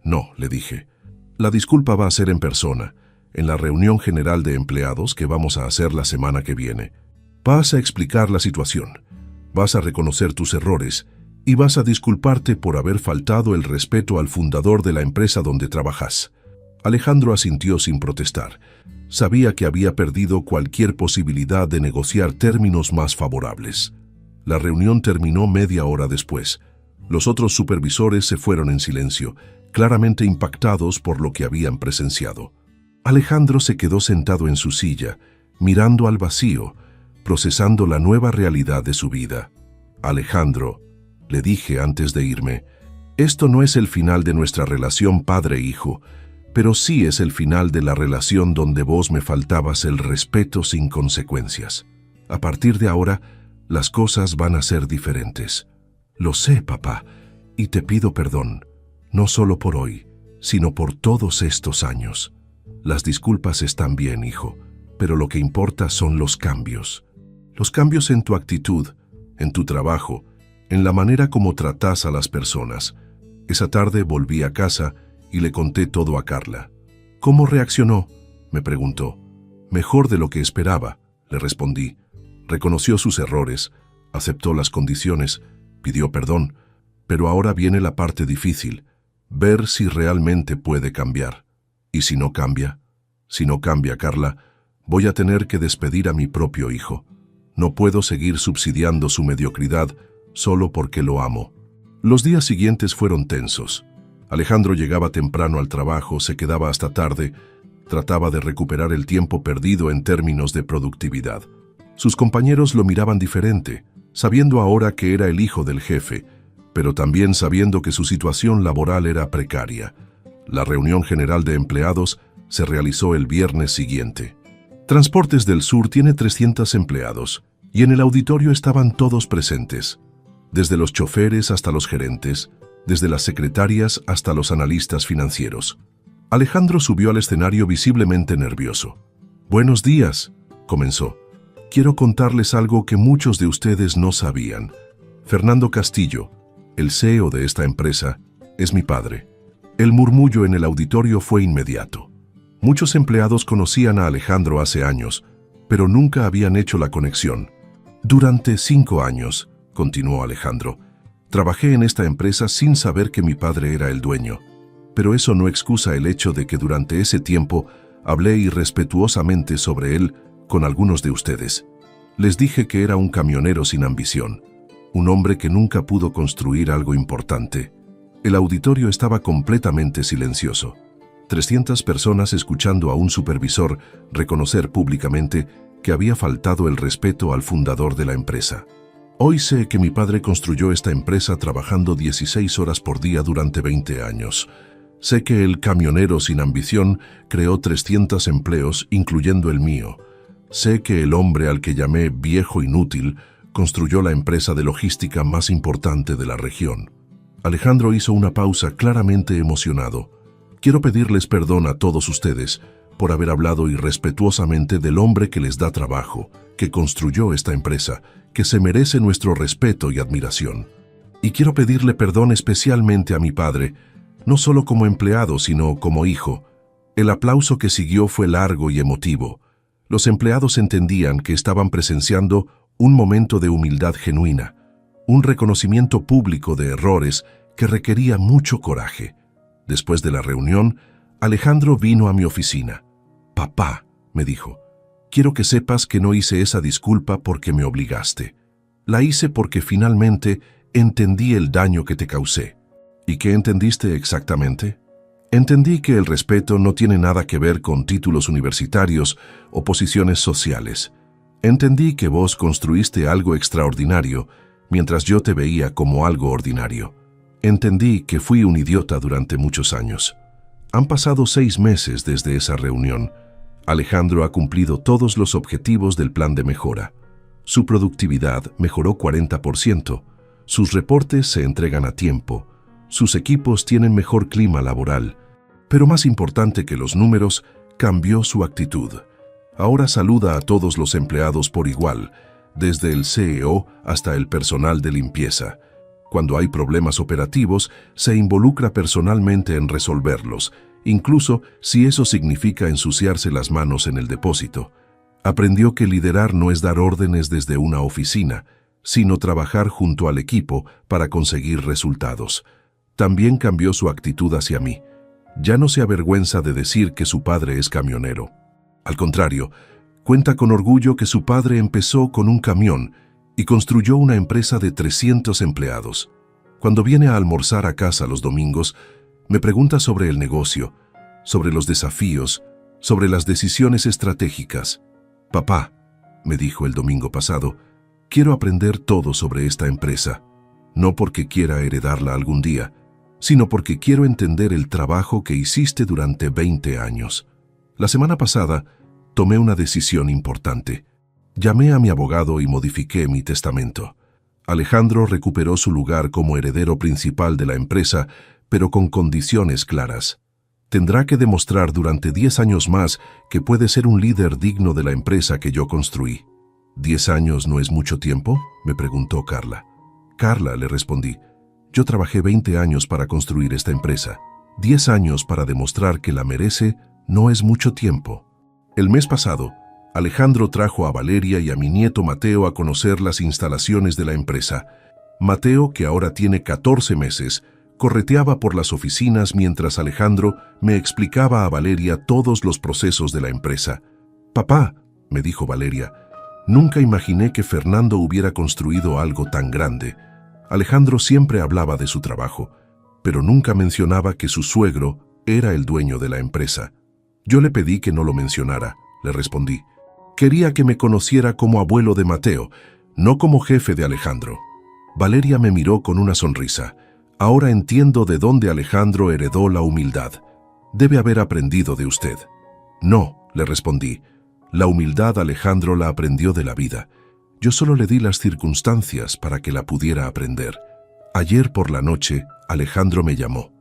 No, le dije. La disculpa va a ser en persona, en la reunión general de empleados que vamos a hacer la semana que viene. Vas a explicar la situación, vas a reconocer tus errores y vas a disculparte por haber faltado el respeto al fundador de la empresa donde trabajas. Alejandro asintió sin protestar. Sabía que había perdido cualquier posibilidad de negociar términos más favorables. La reunión terminó media hora después. Los otros supervisores se fueron en silencio, claramente impactados por lo que habían presenciado. Alejandro se quedó sentado en su silla, mirando al vacío, procesando la nueva realidad de su vida. Alejandro, le dije antes de irme, esto no es el final de nuestra relación padre-hijo, pero sí es el final de la relación donde vos me faltabas el respeto sin consecuencias. A partir de ahora, las cosas van a ser diferentes. Lo sé, papá, y te pido perdón, no solo por hoy, sino por todos estos años. Las disculpas están bien, hijo, pero lo que importa son los cambios. Los cambios en tu actitud, en tu trabajo, en la manera como tratás a las personas. Esa tarde volví a casa y le conté todo a Carla. ¿Cómo reaccionó?, me preguntó. Mejor de lo que esperaba, le respondí. Reconoció sus errores, aceptó las condiciones, pidió perdón, pero ahora viene la parte difícil, ver si realmente puede cambiar. ¿Y si no cambia? Si no cambia, Carla, voy a tener que despedir a mi propio hijo. No puedo seguir subsidiando su mediocridad solo porque lo amo. Los días siguientes fueron tensos. Alejandro llegaba temprano al trabajo, se quedaba hasta tarde, trataba de recuperar el tiempo perdido en términos de productividad. Sus compañeros lo miraban diferente, sabiendo ahora que era el hijo del jefe, pero también sabiendo que su situación laboral era precaria. La reunión general de empleados se realizó el viernes siguiente. Transportes del Sur tiene 300 empleados, y en el auditorio estaban todos presentes, desde los choferes hasta los gerentes, desde las secretarias hasta los analistas financieros. Alejandro subió al escenario visiblemente nervioso. «Buenos días», comenzó. «Quiero contarles algo que muchos de ustedes no sabían. Fernando Castillo, el CEO de esta empresa, es mi padre». El murmullo en el auditorio fue inmediato. Muchos empleados conocían a Alejandro hace años, pero nunca habían hecho la conexión. «Durante 5 años», continuó Alejandro, «trabajé en esta empresa sin saber que mi padre era el dueño. Pero eso no excusa el hecho de que durante ese tiempo hablé irrespetuosamente sobre él con algunos de ustedes. Les dije que era un camionero sin ambición, un hombre que nunca pudo construir algo importante». El auditorio estaba completamente silencioso. 300 personas escuchando a un supervisor reconocer públicamente que había faltado el respeto al fundador de la empresa. «Hoy sé que mi padre construyó esta empresa trabajando 16 horas por día durante 20 años. Sé que el camionero sin ambición creó 300 empleos, incluyendo el mío. Sé que el hombre al que llamé viejo inútil construyó la empresa de logística más importante de la región». Alejandro hizo una pausa claramente emocionado. «Quiero pedirles perdón a todos ustedes por haber hablado irrespetuosamente del hombre que les da trabajo, que construyó esta empresa, que se merece nuestro respeto y admiración. Y quiero pedirle perdón especialmente a mi padre, no solo como empleado, sino como hijo. El aplauso que siguió fue largo y emotivo. Los empleados entendían que estaban presenciando un momento de humildad genuina, un reconocimiento público de errores que requería mucho coraje. Después de la reunión, Alejandro vino a mi oficina. «Papá», me dijo, «quiero que sepas que no hice esa disculpa porque me obligaste. La hice porque finalmente entendí el daño que te causé». «¿Y qué entendiste exactamente?» «Entendí que el respeto no tiene nada que ver con títulos universitarios o posiciones sociales. Entendí que vos construiste algo extraordinario mientras yo te veía como algo ordinario. Entendí que fui un idiota durante muchos años». Han pasado 6 meses desde esa reunión. Alejandro ha cumplido todos los objetivos del plan de mejora. Su productividad mejoró 40%, sus reportes se entregan a tiempo, sus equipos tienen mejor clima laboral, pero más importante que los números, cambió su actitud. Ahora saluda a todos los empleados por igual, desde el CEO hasta el personal de limpieza. Cuando hay problemas operativos, se involucra personalmente en resolverlos, incluso si eso significa ensuciarse las manos en el depósito. Aprendió que liderar no es dar órdenes desde una oficina, sino trabajar junto al equipo para conseguir resultados. También cambió su actitud hacia mí. Ya no se avergüenza de decir que su padre es camionero. Al contrario, cuenta con orgullo que su padre empezó con un camión y construyó una empresa de 300 empleados. Cuando viene a almorzar a casa los domingos, me pregunta sobre el negocio, sobre los desafíos, sobre las decisiones estratégicas. «Papá», me dijo el domingo pasado, «quiero aprender todo sobre esta empresa, no porque quiera heredarla algún día, sino porque quiero entender el trabajo que hiciste durante 20 años. La semana pasada tomé una decisión importante. Llamé a mi abogado y modifiqué mi testamento. Alejandro recuperó su lugar como heredero principal de la empresa, pero con condiciones claras. Tendrá que demostrar durante 10 años más que puede ser un líder digno de la empresa que yo construí». «¿10 años no es mucho tiempo?», me preguntó Carla. «Carla», le respondí, «yo trabajé 20 años para construir esta empresa. 10 años para demostrar que la merece no es mucho tiempo». El mes pasado, Alejandro trajo a Valeria y a mi nieto Mateo a conocer las instalaciones de la empresa. Mateo, que ahora tiene 14 meses, correteaba por las oficinas mientras Alejandro me explicaba a Valeria todos los procesos de la empresa. «Papá», me dijo Valeria, «nunca imaginé que Fernando hubiera construido algo tan grande». Alejandro siempre hablaba de su trabajo, pero nunca mencionaba que su suegro era el dueño de la empresa. «Yo le pedí que no lo mencionara», le respondí. «Quería que me conociera como abuelo de Mateo, no como jefe de Alejandro». Valeria me miró con una sonrisa. «Ahora entiendo de dónde Alejandro heredó la humildad. Debe haber aprendido de usted». «No», le respondí. «La humildad Alejandro la aprendió de la vida. Yo solo le di las circunstancias para que la pudiera aprender». Ayer por la noche, Alejandro me llamó.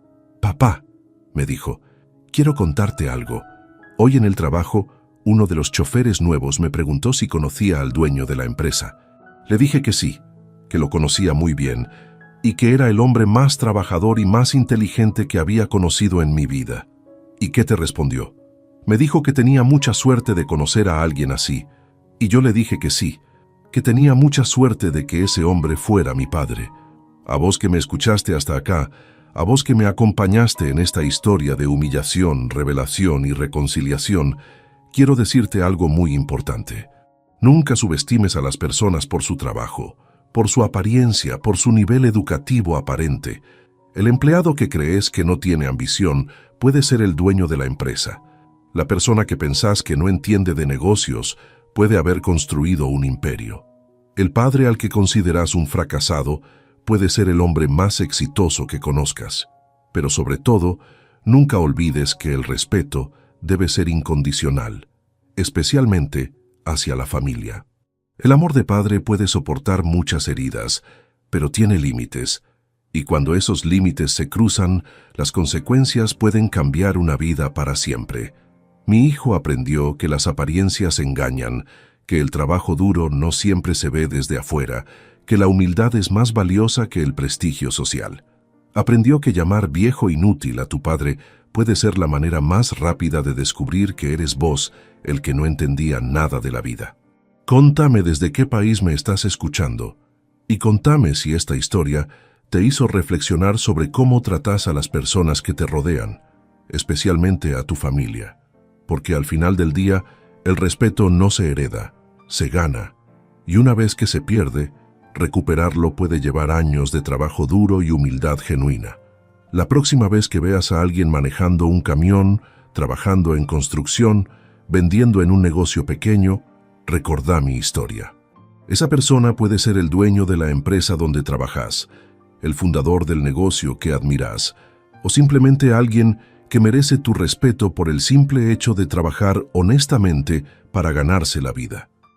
«Papá», me dijo, «quiero contarte algo. Hoy en el trabajo, uno de los choferes nuevos me preguntó si conocía al dueño de la empresa. Le dije que sí, que lo conocía muy bien y que era el hombre más trabajador y más inteligente que había conocido en mi vida». «¿Y qué te respondió?» Me dijo que tenía mucha suerte de conocer a alguien así, y yo le dije que sí, que tenía mucha suerte de que ese hombre fuera mi padre. A vos que me escuchaste hasta acá, a vos que me acompañaste en esta historia de humillación, revelación y reconciliación, quiero decirte algo muy importante. Nunca subestimes a las personas por su trabajo, por su apariencia, por su nivel educativo aparente. El empleado que crees que no tiene ambición puede ser el dueño de la empresa. La persona que pensás que no entiende de negocios puede haber construido un imperio. El padre al que consideras un fracasado puede ser el hombre más exitoso que conozcas. Pero sobre todo, nunca olvides que el respeto debe ser incondicional, especialmente hacia la familia. El amor de padre puede soportar muchas heridas, pero tiene límites, y cuando esos límites se cruzan, las consecuencias pueden cambiar una vida para siempre. Mi hijo aprendió que las apariencias engañan, que el trabajo duro no siempre se ve desde afuera, que la humildad es más valiosa que el prestigio social. Aprendió que llamar viejo inútil a tu padre puede ser la manera más rápida de descubrir que eres vos el que no entendía nada de la vida. Contame desde qué país me estás escuchando y contame si esta historia te hizo reflexionar sobre cómo tratás a las personas que te rodean, especialmente a tu familia, porque al final del día el respeto no se hereda, se gana, y una vez que se pierde, recuperarlo puede llevar años de trabajo duro y humildad genuina. La próxima vez que veas a alguien manejando un camión, trabajando en construcción, vendiendo en un negocio pequeño, recordá mi historia. Esa persona puede ser el dueño de la empresa donde trabajas, el fundador del negocio que admirás, o simplemente alguien que merece tu respeto por el simple hecho de trabajar honestamente para ganarse la vida.